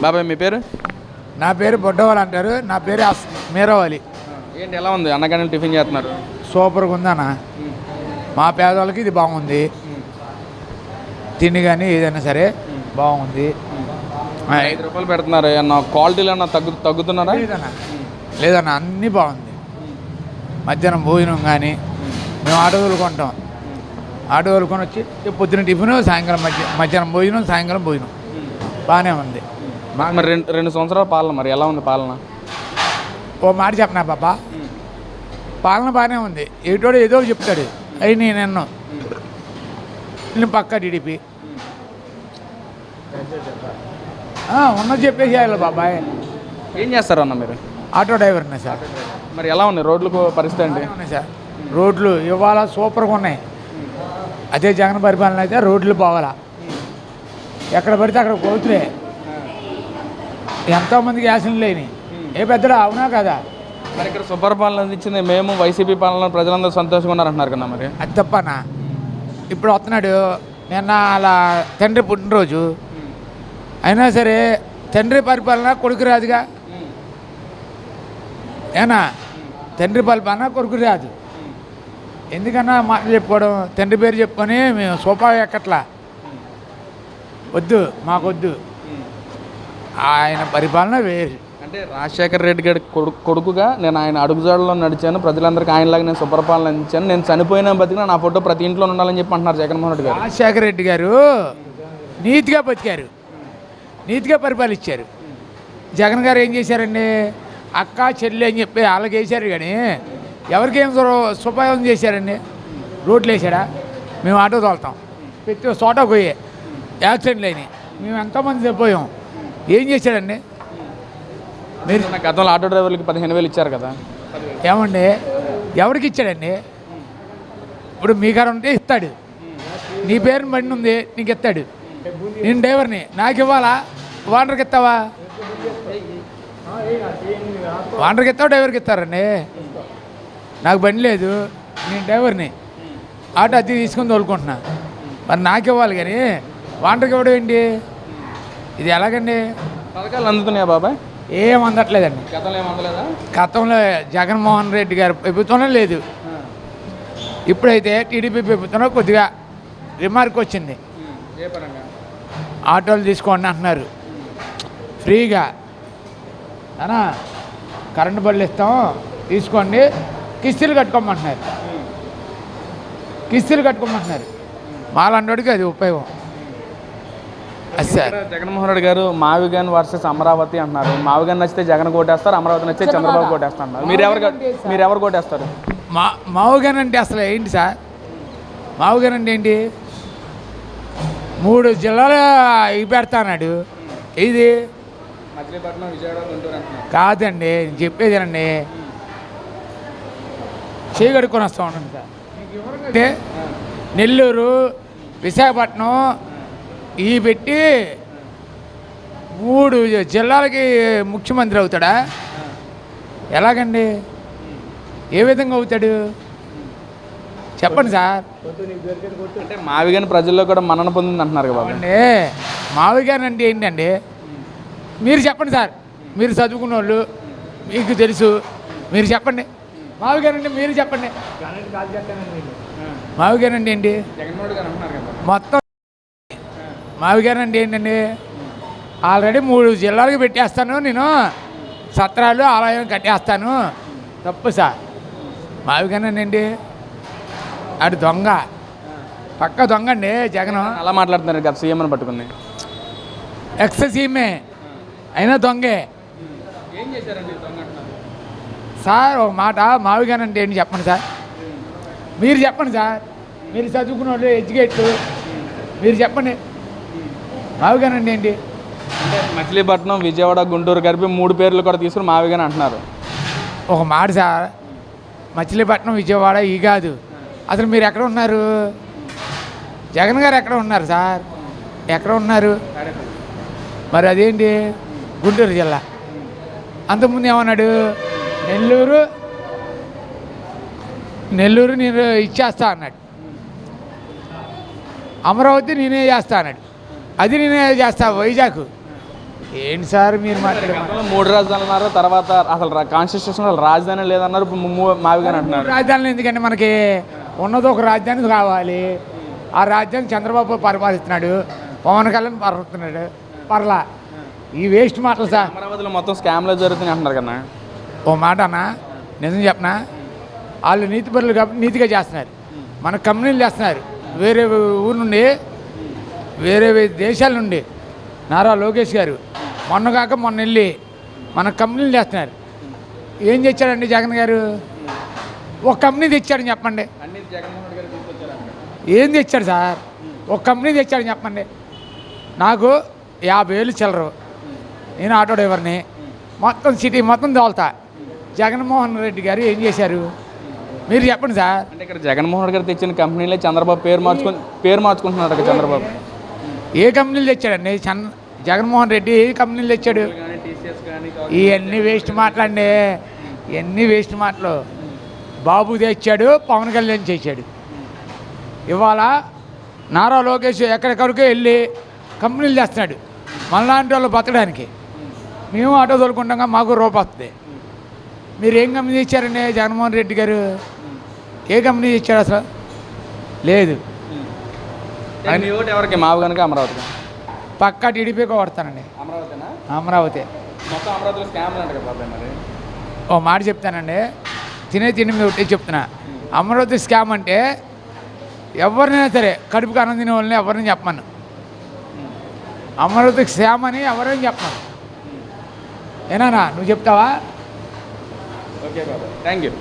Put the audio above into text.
బాబాయ్ మీ పేరు? నా పేరు బొడ్డవాలి అంటారు. నా పేరు మీరవాలి. ఏంటి ఎలా ఉంది అన్నగానే టిఫిన్ చేస్తున్నారు? సూపర్గా ఉందన్న. మా పేదవాళ్ళకి ఇది బాగుంది. తిండి కానీ ఏదైనా సరే బాగుంది. 5 రూపాయలు పెడుతున్నారు. అన్న క్వాలిటీలో అన్న తగ్గుతున్నారా? లేదన్న, అన్నీ బాగుంది. మధ్యాహ్నం భోజనం కానీ మేము ఆటో తోలుకుంటాం. ఆటో తోలుకొని వచ్చి పొద్దున టిఫిన్, సాయంకాలం మధ్యాహ్నం భోజనం, సాయంకాలం భోజనం బాగానే ఉంది. మరి 2 సంవత్సరాల పాలన మరి ఎలా ఉంది పాలన? ఓ మాట చెప్పనా పాపా, పాలన బాగానే ఉంది. ఏటోడు ఏదో చెప్తాడు, అయి నేను పక్కా టీడీపీ ఉన్నది చెప్పేసేయాలి బాబాయ్. ఏం చేస్తారు అన్న మీరు? ఆటో డ్రైవర్నే సార్. మరి ఎలా ఉంది రోడ్లకు పరిస్థితి అండి? ఉన్నాయి సార్, రోడ్లు ఇవాళ సూపర్గా ఉన్నాయి. అదే జగన్ పరిపాలన అయితే రోడ్లు పోవాలా, ఎక్కడ పడితే అక్కడ పోతులే. ఎంతోమందికి యాసలు లేని ఏ పెద్దడా, అవునా కదా? మరి ఇక్కడ సుపరిపాలన అందించింది మేము, వైసీపీ పాలన ప్రజలందరూ సంతోషంగా ఉన్నారంటున్నారు కదా. మరి అది తప్పనా? ఇప్పుడు వస్తున్నాడు. నిన్న అలా తండ్రి పుట్టినరోజు అయినా సరే తండ్రి పరిపాలన కొడుకు రాదుగా. ఏనా తండ్రి పరిపాలన కొడుకు రాదు. ఎందుకన్నా మాటలు చెప్పుకోవడం, తండ్రి పేరు చెప్పుకొని మేము సోఫా ఎక్కట్లా, వద్దు మాకొద్దు. ఆయన పరిపాలన వేరు. అంటే రాజశేఖర రెడ్డి గారి కొడుకుగా నేను ఆయన అడుగుజాడలో నడిచాను, ప్రజలందరికీ ఆయనలాగా నేను సుపరిపాలన అందించాను, నేను చనిపోయిన బతికినా నా ఫోటో ప్రతి ఇంట్లో ఉండాలని చెప్పి అంటున్నారు జగన్మోహన్ రెడ్డి గారు. రాజశేఖర రెడ్డి గారు నీతిగా బతికారు, నీతిగా పరిపాలించారు. జగన్ గారు ఏం చేశారండి? అక్క చెల్లి అని చెప్పి వాళ్ళకి వేశారు, కానీ ఎవరికేం సుపయోగం చేశారండి? రోడ్లు వేసాడా? మేము ఆటో తోలుతాం, ప్రతి చోట పోయే యాక్సిడెంట్లు అయినాయి, మేము ఎంతోమంది చనిపోయాం. ఏం చేశాడండి? మీరు గతంలో ఆటో డ్రైవర్లకి 15,000 ఇచ్చారు కదా, ఏమండి ఎవరికి ఇచ్చాడండి? ఇప్పుడు మీ కారు ఉంటే ఇస్తాడు, నీ పేరుని బండి ఉంది నీకు ఇస్తాడు. నేను డ్రైవర్ని, నాకు ఇవ్వాలా? ఓనర్కి ఇస్తావా? ఓనర్కి ఇస్తావా డ్రైవర్కి ఇస్తారండి? నాకు బండి లేదు, నేను డ్రైవర్ని, ఆటో అద్దె తీసుకొని తోలుకుంటున్నా, మరి నాకు ఇవ్వాలి కానీ ఓనర్కి ఇవ్వడం ఏంటి? ఇది ఎలాగండి? పథకాలు అందుతున్నాయా బాబాయ్? ఏం అందట్లేదండి. గతంలో ఏం అందలేదా? గతంలో జగన్మోహన్ రెడ్డి గారి ప్రభుత్వంలో లేదు, ఇప్పుడైతే టీడీపీ ప్రభుత్వంలో కొద్దిగా రిమార్క్ వచ్చింది. ఆటోలు తీసుకోండి అంటున్నారు ఫ్రీగా, అనా కరెంటు బళ్ళు ఇస్తాం తీసుకోండి, కిస్తీలు కట్టుకోమంటున్నారు, కిస్తీలు కట్టుకోమంటున్నారు. మాలండోడికి అది ఉపయోగం. జగన్మోహన్ రెడ్డి గారు మావిగన్ వర్సెస్ అమరావతి అంటున్నారు. మావిగన్ నచ్చితే జగన్ కోటేస్తారు, అమరావతి నచ్చితే చంద్రబాబు కోటేస్తారు. మీరు ఎవరు కోటేస్తారు? మావుగన్ అంటే అసలు ఏంటి సార్? మావుగన్ అంటే ఏంటి? 3 జిల్లాలు ఇవి పెడతాడు. ఇది మచిలీపట్నం, విజయవాడ, గుంటూరు అంటున్నారు. కాదండి, నేను చెప్పేదేనండి, చేయగడుకొని వస్తూ ఉంటాను సార్. అంటే నెల్లూరు, విశాఖపట్నం ఇవి పెట్టి 3 జిల్లాలకి ముఖ్యమంత్రి అవుతాడా? ఎలాగండి? ఏ విధంగా అవుతాడు చెప్పండి సార్. అంటే మావిగన్ ప్రజల్లో కూడా మన్నన పొందింది అంటున్నారు కదా అండి. మావిగన్ అంటే ఏంటండి? మీరు చెప్పండి సార్, మీరు చదువుకున్న వాళ్ళు, మీకు తెలుసు, మీరు చెప్పండి. మావిగన్ అంటే మీరు చెప్పండి. మావిగన్ అంటే ఏంటి? మొత్తం మావిగన్ అంటే ఏంటండి? ఆల్రెడీ 3 జిల్లాలకు పెట్టేస్తాను నేను, సత్రాలు ఆలయం కట్టేస్తాను. తప్పు సార్. మావిగన్ ఏంటి? అటు దొంగ, పక్క దొంగ అండి జగన్. అలా మాట్లాడుతున్నారు కదా సీఎం అని పట్టుకుని. ఎక్స్ సీఎంఏ అయినా దొంగే. ఏం చేశారండి సార్? ఒక మాట, మావిగన్ అంటే ఏంటి చెప్పండి సార్, మీరు చెప్పండి సార్. మీరు చదువుకున్న వాళ్ళు, ఎడ్యుకేట్, మీరు చెప్పండి. మావిగన్ అంటే ఏంటి? అంటే మచిలీపట్నం, విజయవాడ, గుంటూరు కలిపి 3 పేర్లు కూడా తీసుకుని మావిగన్ అంటున్నారు. ఒక మాట సార్, మచిలీపట్నం, విజయవాడ ఈ కాదు. అసలు మీరు ఎక్కడ ఉన్నారు? జగన్ గారు ఎక్కడ ఉన్నారు సార్? ఎక్కడ ఉన్నారు? మరి అదేంటి? గుంటూరు జిల్లా. అంతకుముందు ఏమన్నాడు? నెల్లూరు నేను ఇచ్చేస్తా అన్నాడు. అమరావతి నేనే చేస్తా అన్నాడు. అది నేనే చేస్తా. వైజాగ్ ఏంటి సార్ మీరు మాట్లాడే గతంలో 3 రాజధానులు అన్నారు, తర్వాత అసలు కాన్స్టిట్యూషన్ రాజధాని లేదన్నారు, ఇప్పుడు మావిగానే అంటున్నారు. రాజధానులు ఎందుకంటే మనకి ఉన్నది ఒక రాజధానికి కావాలి. ఆ రాజ్యాన్ని చంద్రబాబు పరిపాలిస్తున్నాడు, పవన్ కళ్యాణ్ పరిపాలిస్తున్నాడు. పర్లా ఈ వేస్ట్ మాటలు సార్. అమరావతిలో మొత్తం స్కామ్లో జరుగుతుంది అంటున్నారు కదా. ఓ మాట అన్న, నిజం చెప్పనా, వాళ్ళు నీతి పరులు కాబట్టి నీతిగా చేస్తున్నారు. మన కంపెనీలు చేస్తున్నారు వేరే ఊరు నుండి, వేరే దేశాల నుండి. నారా లోకేష్ గారు మొన్న వెళ్ళి మన కంపెనీలు చేస్తున్నారు. ఏం తెచ్చాడండి జగన్ గారు? ఒక కంపెనీ తెచ్చాడని చెప్పండి. ఏం తెచ్చాడు సార్? ఒక కంపెనీ తెచ్చాడని చెప్పండి. నాకు 50,000 చిల్లరు, నేను ఆటో డ్రైవర్ని, మొత్తం సిటీ మొత్తం తోలుతా. జగన్మోహన్ రెడ్డి గారు ఏం చేశారు మీరు చెప్పండి సార్. అంటే ఇక్కడ జగన్మోహన్ రెడ్డి గారు తెచ్చిన కంపెనీలే చంద్రబాబు పేరు మార్చుకుంటున్నాడు కదా చంద్రబాబు. ఏ కంపెనీలు తెచ్చాడండి జగన్మోహన్ రెడ్డి? ఏ కంపెనీలు తెచ్చాడు? ఇవన్నీ వేస్ట్ మాటలండి, ఇవన్నీ వేస్ట్ మాటలు. బాబు తెచ్చాడు, పవన్ కళ్యాణ్ చేశాడు. ఇవాళ నారా లోకేష్ ఎక్కడెక్కడికో వెళ్ళి కంపెనీలు చేస్తున్నాడు మనలాంటి వాళ్ళు బతకడానికి. మేము ఆటో తోలుకుంటాం, మాకు రూపాయి వస్తుంది. మీరు ఏం కంపెనీ తెచ్చారండి జగన్మోహన్ రెడ్డి గారు? ఏ కంపెనీ తెచ్చాడు అసలు? లేదు. ఎవరికి మావు కనుక అమరావతి పక్కా టీడీపీకి కొడతానండి. అమరావతి మొత్తం అమరావతిలో స్కామ్లు అంటే కదా మరి. ఓ మాట చెప్తానండి, తిండి మీద ఒకటే చెప్తున్నా. అమరావతి స్కామ్ అంటే ఎవరినైనా సరే కడుపుకి అన్నం తినే వాళ్ళని ఎవరిని చెప్పమను. అమరావతికి స్కామ్ అని ఎవరైనా చెప్పమను. ఏనా నువ్వు చెప్తావా? Okay Baba, thank you.